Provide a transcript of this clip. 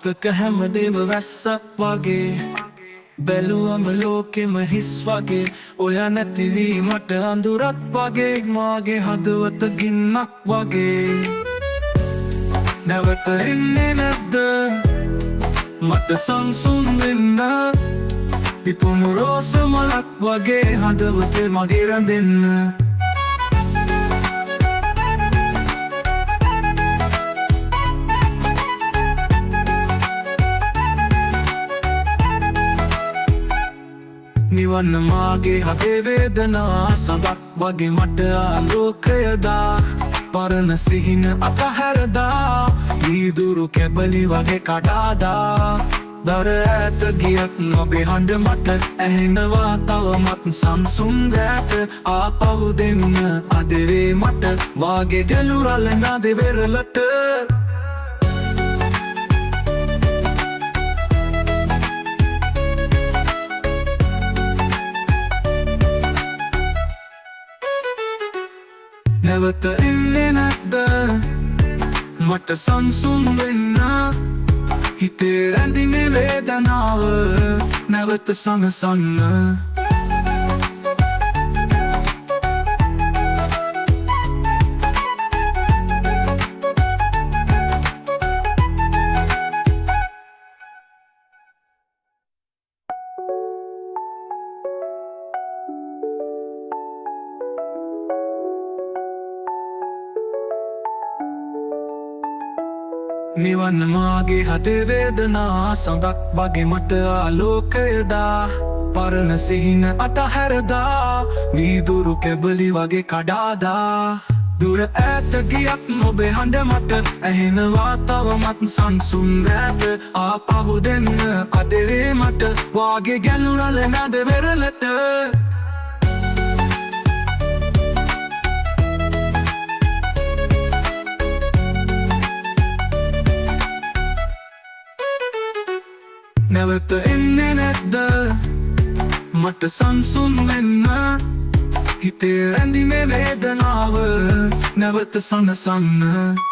මතක හැමදේම වැස්සක් වගේ බැලුවම ලෝකෙම හිස් වගේ ඔය නැතිවීමට අඳුරක් වගේ මාගේ හදවත ගින්නක් වගේ නැවත එන්නේ නැද්ද මට සංසුන් වෙන්න පිපුණු රෝස මලක් වගේ හදවතේ මගේ රැඳෙන්න නිවන්න මාගේ හදේ වේදනා සඳක් වගේ මට ආලෝකයදා පරණ සිහින අතහැරදා වීදුරු කැබලි වගේ කඩාදා දර ඇත ගියත් නොබේ හඬ මට ඇහෙනවා තවමත් සංසුන් රැට ආපහු දෙන්න අදරේ මට වාගේ ගැලුරල නද වෙරළට නැවත එන්නේ නැද්ද මට සංසුන් වෙන්න හිතේ රැඳිමේ වේදනාව නැවත සනසන්න නිවන්න මාගේ හදේ වේදනා සඳක් වගේ මට ආලෝකයදා පරණ සිහින අතහැරදා වීදුරු කැබලි වගේ කඩාදා දුර ඈත ගියත් නොබේ හඬ මට ඇහෙනවා තවමත් සංසුන් රැට ආපහු දෙන්න අදරේ මට වාගේ ගැලුරල නැද වෙරළට නැවත එන්නේ නැද්ද මට සංසුන් වෙන්න හිතේ රැඳිමේ වේදනාව නැවත සනසන්න